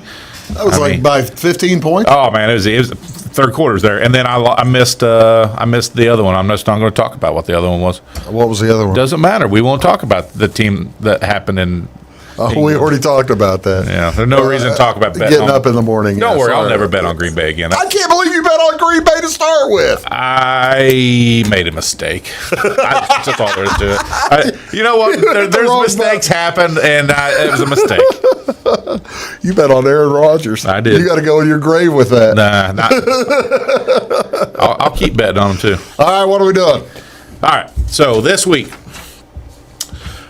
That was by 15 points. Oh man, it was third quarters there, and then I missed the other one. I'm just not going to talk about what the other one was. What was the other one? Doesn't matter. We won't talk about the team that happened in. We already talked about that. Yeah, there's no reason to talk about getting up in the morning. Don't worry, I'll never bet on Green Bay again. I can't believe you bet on Green Bay to start with. I made a mistake. That's all there is to it. You know what? There's mistakes happen, and it was a mistake. You bet on Aaron Rodgers. I did. You got to go in your grave with that. Nah, I'll keep betting on him too. All right, what are we doing? All right, so this week.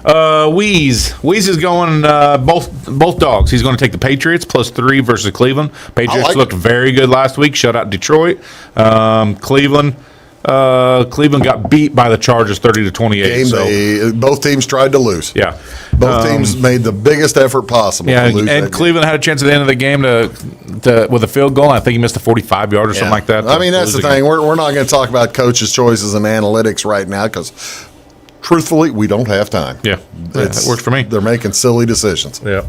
Weeze is going both dogs. He's going to take the Patriots +3 versus Cleveland. Patriots looked very good last week. Shut out Detroit. Cleveland Cleveland got beat by the Chargers 30-28. Both teams tried to lose. Yeah. Both teams made the biggest effort possible to lose. And Cleveland had a chance at the end of the game to with a field goal. I think he missed a 45-yard or something like that. I mean, that's the thing. We're not going to talk about coaches' choices and analytics right now because, truthfully, we don't have time. Yeah, that works for me. They're making silly decisions. Yeah.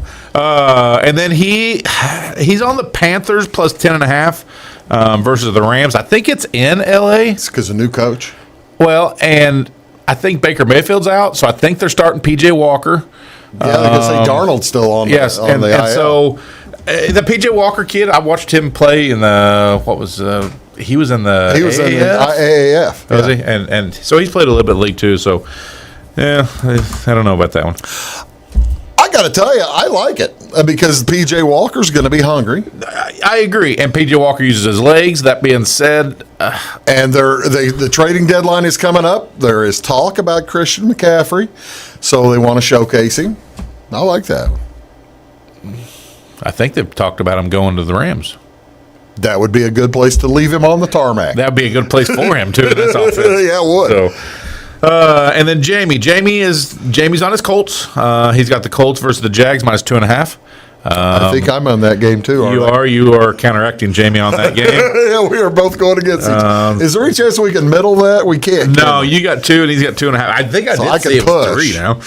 And then he's on the Panthers plus 10.5. Versus the Rams. I think it's in L.A. It's because of new coach. Well, and I think Baker Mayfield's out, so I think they're starting P.J. Walker. Yeah, I can say Darnold's still on the IL. And so the P.J. Walker kid, I watched him play in the, he was in the AAF. Was he? And so he's played a little bit of league too, so yeah, I don't know about that one. I got to tell you, I like it because P.J. Walker's going to be hungry. I agree. And P.J. Walker uses his legs. That being said. And the trading deadline is coming up. There is talk about Christian McCaffrey, so they want to showcase him. I like that. I think they've talked about him going to the Rams. That would be a good place to leave him on the tarmac. That would be a good place for him, too, in this offense. Yeah, it would. So. And then Jamie's on his Colts. He's got the Colts versus the Jags minus 2.5. I think I'm on that game too. You are counteracting Jamie on that game. Yeah, we are both going against each. Is there any chance we can middle that? We can't. No, you got 2 and he's got 2.5. I think I did see it was 3 now.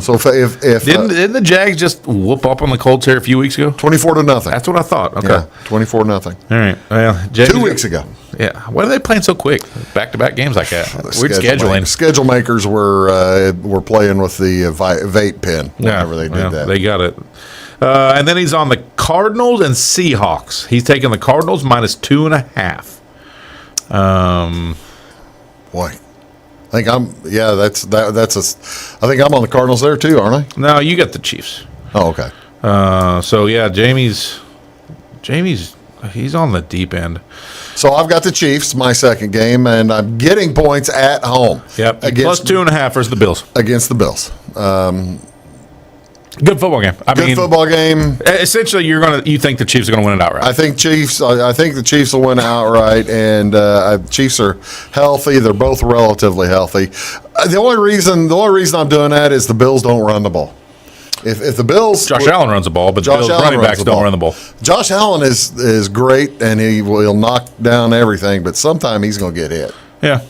So if didn't the Jags just whoop up on the Colts here a few weeks ago? 24-0. That's what I thought. Okay, yeah, 24-0. All right. Well, 2 weeks ago. Yeah. Why are they playing so quick? Back-to-back games like that. Weird scheduling. Schedule makers were playing with the vape pen whenever they did that. They got it. And then he's on the Cardinals and Seahawks. He's taking the Cardinals minus 2.5. Boy, I think I'm. Yeah, that's I think I'm on the Cardinals there too, aren't I? No, you got the Chiefs. Oh, okay. So yeah, Jamie's he's on the deep end. So I've got the Chiefs, my second game, and I'm getting points at home. Yep, plus 2.5 versus the Bills. Against the Bills. Good football game. Good football game. Essentially, you think the Chiefs are going to win it outright. I think the Chiefs will win outright, and Chiefs are healthy. They're both relatively healthy. The only reason I'm doing that is the Bills don't run the ball. If the Bills, Josh Allen runs the ball, but the Bills running backs don't run the ball. Josh Allen is great, and he will knock down everything, but sometime he's going to get hit. Yeah,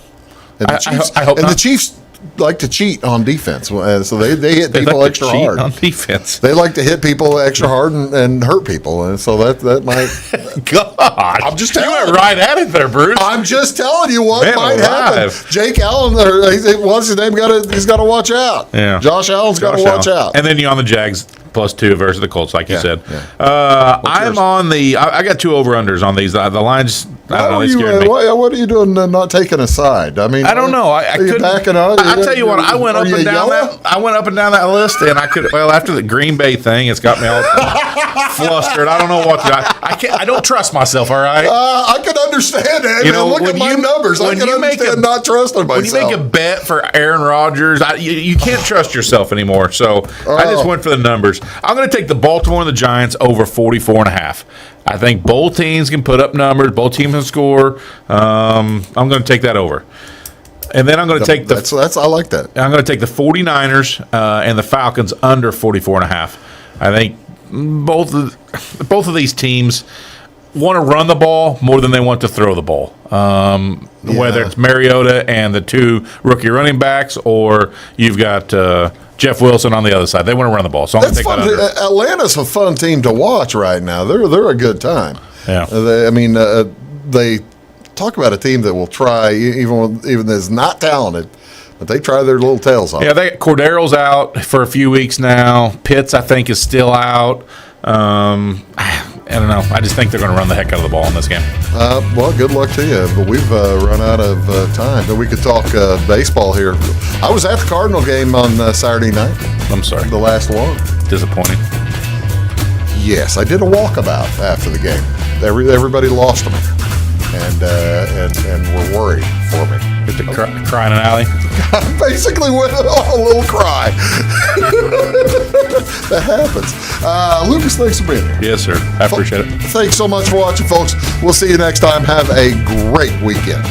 and the Chiefs, I hope not. The Chiefs like to cheat on defense, so they hit people like extra to cheat hard on defense. They like to hit people extra hard and hurt people, and so that might. God, I'm just telling you went right at it there, Bruce. I'm just telling you what might happen. Jake Allen, what's his name? He's got to watch out. Yeah, Josh Allen's got to watch out. And then you're on the Jags plus 2 versus the Colts, like you said. Yeah. I'm on the. I got 2 over-unders on these. The lines. I don't know. They scared me. What are you doing? Not taking a side? I mean, I don't know. I couldn't. I tell you what. I went up and down that. I went up and down that list, and I could. Well, after the Green Bay thing, it's got me all flustered. I don't know what to do. I can't. I don't trust myself. All right. I can understand that. You know, look at my numbers. I can understand not trusting myself. When you make a bet for Aaron Rodgers, you can't trust yourself anymore. So I just went for the numbers. I'm going to take the Baltimore and the Giants over 44.5. I think both teams can put up numbers. Both teams can score. I'm going to take that over. And then I'm going to take I like that. I'm going to take the 49ers and the Falcons under 44.5. I think both of these teams want to run the ball more than they want to throw the ball. Whether it's Mariota and the 2 rookie running backs, or you've got Jeff Wilson on the other side. They want to run the ball. So I'm going to take that under. Atlanta's a fun team to watch right now. They're a good time. Yeah. They talk about a team that will try, even as not talented, but they try their little tails off. Yeah, Cordero's out for a few weeks now. Pitts, I think, is still out. I don't know. I just think they're going to run the heck out of the ball in this game. Well, good luck to you. But we've run out of time. But we could talk baseball here. I was at the Cardinal game on Saturday night. I'm sorry. The last one. Disappointing. Yes, I did a walkabout after the game. Everybody lost to me, and were worried for me. Get to cry in an alley? I basically went a little cry. That happens. Lucas, thanks for being here. Yes, sir. I appreciate it. Thanks so much for watching, folks. We'll see you next time. Have a great weekend.